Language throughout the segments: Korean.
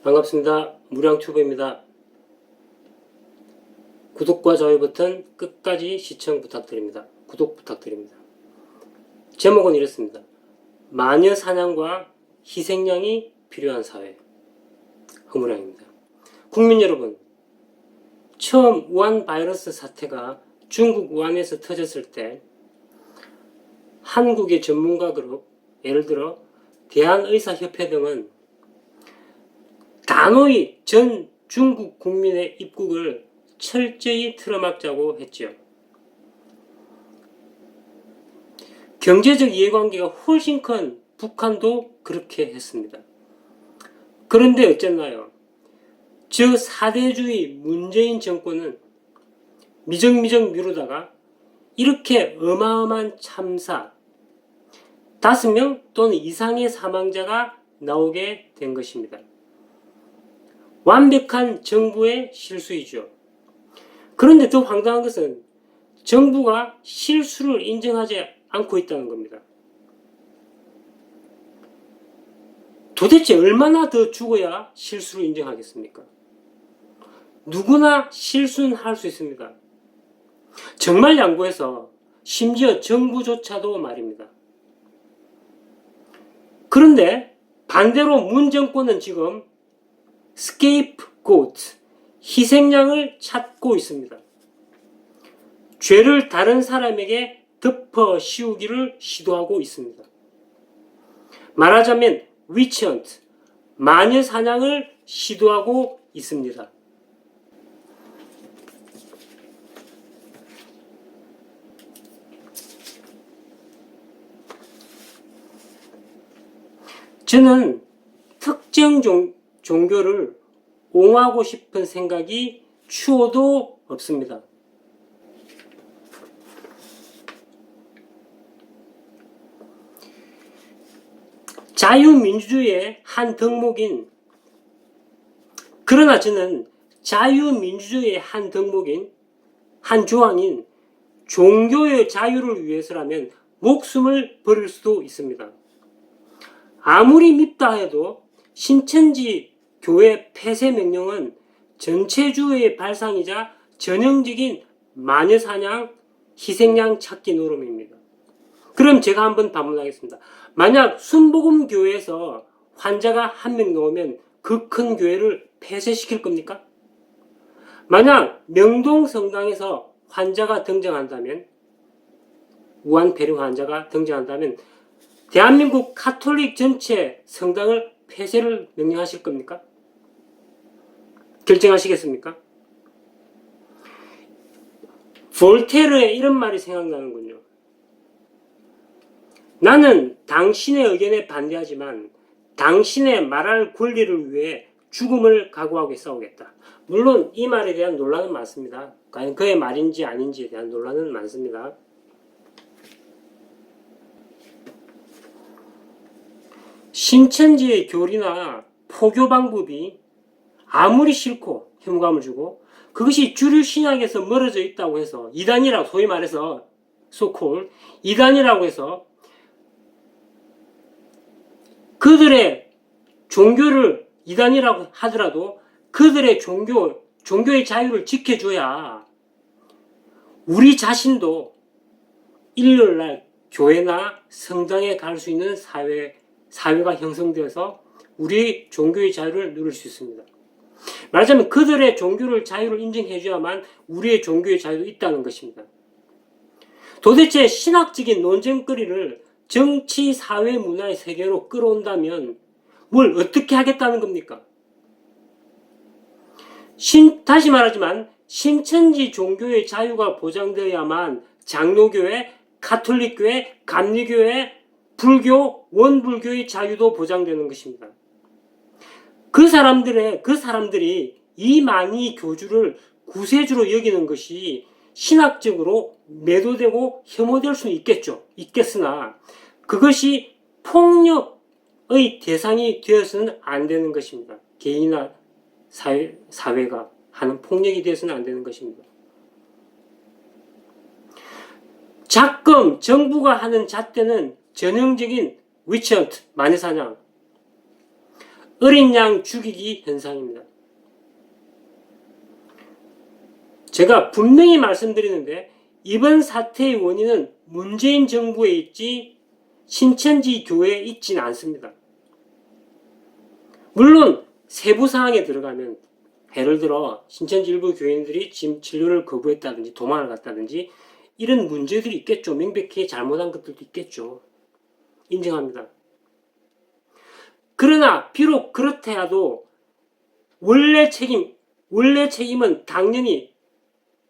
반갑습니다. 무량튜브입니다. 구독과 좋아요 버튼 끝까지 시청 부탁드립니다. 구독 부탁드립니다. 제목은 이렇습니다. 마녀 사냥과 희생양이 필요한 사회. 허무량입니다. 국민 여러분, 처음 우한 바이러스 사태가 중국 우한에서 터졌을 때 한국의 전문가 그룹, 예를 들어 대한의사협회 등은 단호히 전 중국 국민의 입국을 철저히 틀어막자고 했지요. 경제적 이해관계가 훨씬 큰 북한도 그렇게 했습니다. 그런데 어쨌나요? 저 사대주의 문재인 정권은 미적미적 미루다가 이렇게 어마어마한 참사, 5명 또는 이상의 사망자가 나오게 된 것입니다. 완벽한 정부의 실수이죠. 그런데 더 황당한 것은 정부가 실수를 인정하지 않고 있다는 겁니다. 도대체 얼마나 더 죽어야 실수를 인정하겠습니까? 누구나 실수는 할 수 있습니다. 정말 양보해서 심지어 정부조차도 말입니다. 그런데 반대로 문 정권은 지금 스케이프고트, 희생양을 찾고 있습니다. 죄를 다른 사람에게 덮어 씌우기를 시도하고 있습니다. 말하자면 위치헌트, 마녀 사냥을 시도하고 있습니다. 저는 특정 종교를 옹호하고 싶은 생각이 추호도 없습니다. 자유민주주의의 한 덕목인, 그러나 저는 자유민주주의의 한 덕목인, 한 조항인 종교의 자유를 위해서라면 목숨을 버릴 수도 있습니다. 아무리 밉다 해도 신천지 교회 폐쇄 명령은 전체주의의 발상이자 전형적인 마녀사냥, 희생양 찾기 노름입니다. 그럼 제가 한번 반문하겠습니다. 만약 순복음교회에서 환자가 1명 나오면 그 큰 교회를 폐쇄시킬 겁니까? 만약 명동성당에서 환자가 등장한다면, 우한 폐렴 환자가 등장한다면 대한민국 카톨릭 전체 성당을 폐쇄를 명령하실 겁니까? 결정하시겠습니까? 볼테르의 이런 말이 생각나는군요. 나는 당신의 의견에 반대하지만 당신의 말할 권리를 위해 죽음을 각오하고 싸우겠다. 물론 이 말에 대한 논란은 많습니다. 과연 그의 말인지 아닌지에 대한 논란은 많습니다. 신천지의 교리나 포교 방법이 아무리 싫고 혐오감을 주고 그것이 주류 신학에서 멀어져 있다고 해서 이단이라고, 소위 말해서 소콜 이단이라고 해서 그들의 종교를 이단이라고 하더라도 그들의 종교의 자유를 지켜줘야 우리 자신도 일요일날 교회나 성당에 갈 수 있는 사회가 형성되어서 우리 종교의 자유를 누릴 수 있습니다. 말하자면 그들의 종교를 자유를 인정해줘야만 우리의 종교의 자유도 있다는 것입니다. 도대체 신학적인 논쟁거리를 정치, 사회, 문화의 세계로 끌어온다면 뭘 어떻게 하겠다는 겁니까? 다시 말하지만 신천지 종교의 자유가 보장되어야만 장로교회, 가톨릭교회, 감리교회, 불교, 원불교의 자유도 보장되는 것입니다. 그 사람들이 이 많이 교주를 구세주로 여기는 것이 신학적으로 매도되고 혐오될 수는 있겠으나 그것이 폭력의 대상이 되어서는 안 되는 것입니다. 개인이나 사회가 하는 폭력이 되어서는 안 되는 것입니다. 정부가 하는 잣대는 전형적인 위치헌트, 마녀사냥. 어린 양 죽이기 현상입니다. 제가 분명히 말씀드리는데 이번 사태의 원인은 문재인 정부에 있지 신천지 교회에 있지는 않습니다. 물론 세부 사항에 들어가면 예를 들어 신천지 일부 교인들이 지금 진료를 거부했다든지 도망을 갔다든지 이런 문제들이 있겠죠. 명백히 잘못한 것들도 있겠죠. 인정합니다. 그러나 비록 그렇다 해도 원래 책임은 당연히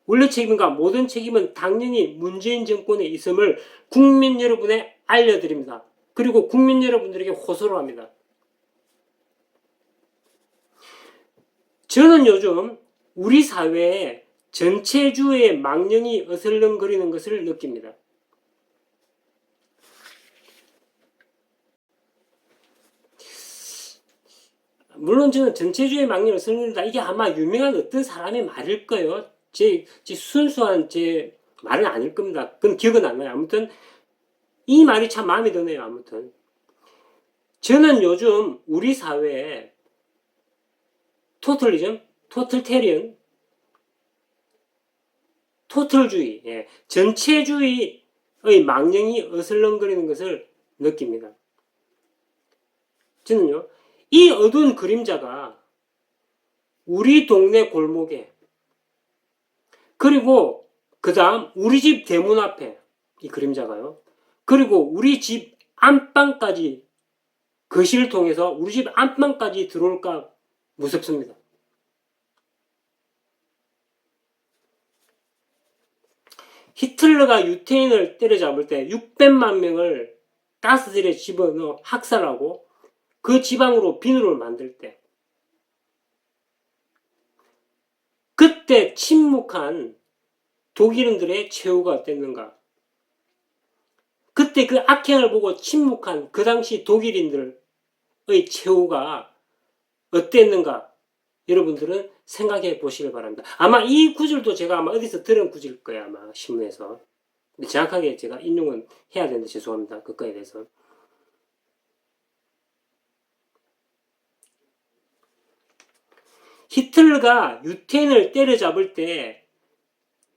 원래 책임과 모든 책임은 당연히 문재인 정권에 있음을 국민 여러분에 알려드립니다. 그리고 국민 여러분들에게 호소를 합니다. 저는 요즘 우리 사회에 전체주의의 망령이 어슬렁거리는 것을 느낍니다. 물론 저는 전체주의의 망령이 어슬렁거린다. 이게 아마 유명한 어떤 사람의 말일 거예요. 제 순수한 제 말은 아닐 겁니다. 그건 기억은 안 나요. 아무튼 이 말이 참 마음에 드네요. 아무튼 저는 요즘 우리 사회에 토털리즘, 토털테리언, 토털주의, 전체주의의 망령이 어슬렁거리는 것을 느낍니다. 저는요, 이 어두운 그림자가 우리 동네 골목에 그리고 그 다음 우리 집 대문 앞에 이 그림자가요. 그리고 우리 집 안방까지 거실을 통해서 우리 집 안방까지 들어올까 무섭습니다. 히틀러가 유태인을 때려잡을 때 600만 명을 가스실에 집어넣어 학살하고 그 지방으로 비누를 만들 때 그때 침묵한 독일인들의 최후가 어땠는가? 그때 그 악행을 보고 침묵한 그 당시 독일인들의 최후가 어땠는가? 여러분들은 생각해 보시길 바랍니다. 아마 이 구절도 제가 아마 어디서 들은 구절일 거예요. 아마 신문에서. 근데 정확하게 제가 인용은 해야 되는데 죄송합니다. 그거에 대해서. 히틀러가 유태인을 때려잡을 때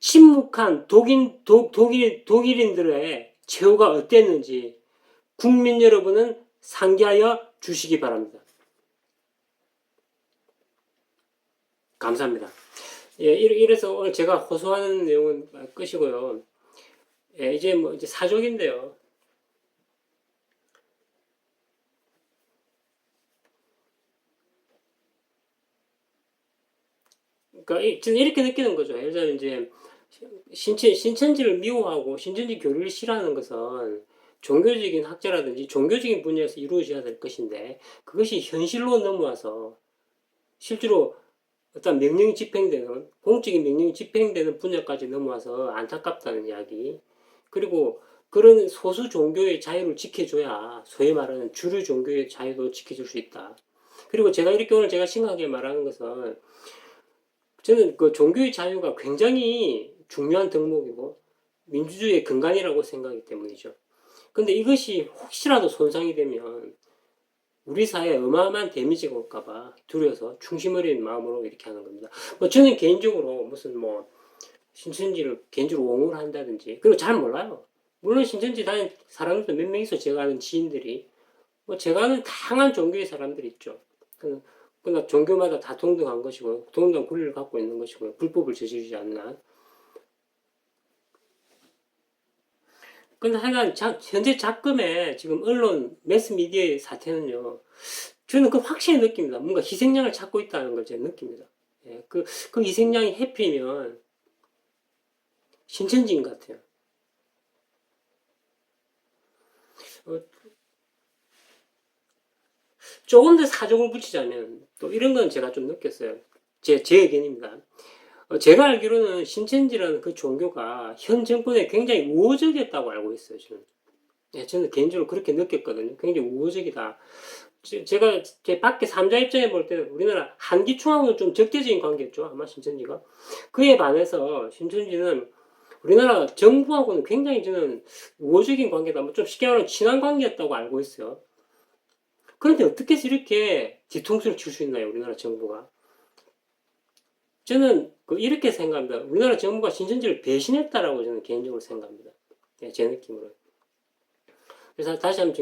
침묵한 독일인들의 최후가 어땠는지 국민 여러분은 상기하여 주시기 바랍니다. 감사합니다. 이래서 오늘 제가 호소하는 내용은 끝이고요. 이제 사족인데요. 그러니까 저는 이렇게 느끼는 거죠. 예를 들면 이제 신천지를 미워하고 신천지 교리를 싫어하는 것은 종교적인 학자라든지 종교적인 분야에서 이루어져야 될 것인데 그것이 현실로 넘어와서 실제로 어떤 명령이 집행되는 공적인 명령이 집행되는 분야까지 넘어와서 안타깝다는 이야기. 그리고 그런 소수 종교의 자유를 지켜줘야 소위 말하는 주류 종교의 자유도 지켜줄 수 있다. 그리고 제가 이렇게 오늘 제가 심각하게 말하는 것은 저는 그 종교의 자유가 굉장히 중요한 덕목이고 민주주의의 근간이라고 생각하기 때문이죠. 근데 이것이 혹시라도 손상이 되면 우리 사회에 어마어마한 데미지가 올까봐 두려워서 충심 어린 마음으로 이렇게 하는 겁니다. 저는 개인적으로 무슨 신천지를 개인적으로 옹호를 한다든지 그리고 잘 몰라요. 물론 신천지 다닌 사람들도 몇 명 있어. 제가 아는 지인들이 제가 아는 다양한 종교의 사람들이 있죠. 그러나 종교마다 다 동등한 것이고 동등한 권리를 갖고 있는 것이고요. 불법을 저지르지 않는. 근데 하여간 현재 작금의 지금 언론 매스미디어의 사태는요. 저는 그 확실히 느낍니다. 뭔가 희생양을 찾고 있다는 걸 제가 느낍니다. 그 희생양이 해피면 신천지인 것 같아요. 조금 더 사정을 붙이자면 또 이런 건 제가 좀 느꼈어요. 제 의견입니다. 제가 알기로는 신천지라는 그 종교가 현 정권에 굉장히 우호적이었다고 알고 있어요. 저는 개인적으로 그렇게 느꼈거든요. 굉장히 우호적이다. 제가 제 밖에 3자 입장에 볼 때는 우리나라 한기총하고는 좀 적대적인 관계였죠. 아마 신천지가. 그에 반해서 신천지는 우리나라 정부하고는 굉장히 저는 우호적인 관계다. 좀 쉽게 말하면 친한 관계였다고 알고 있어요. 그런데 어떻게 해서 이렇게 뒤통수를 칠 수 있나요? 우리나라 정부가. 저는 이렇게 생각합니다. 우리나라 정부가 신천지를 배신했다라고 저는 개인적으로 생각합니다. 예, 제 느낌으로. 그래서 다시 한번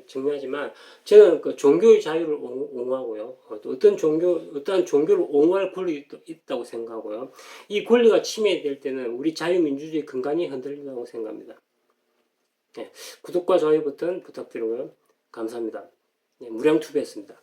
정리하지만 저는 그 종교의 자유를 옹호하고요. 또 어떠한 종교를 옹호할 권리도 있다고 생각하고요. 이 권리가 침해될 때는 우리 자유민주주의 근간이 흔들린다고 생각합니다. 네, 구독과 좋아요 버튼 부탁드리고요. 감사합니다. 네, 무량투비였습니다.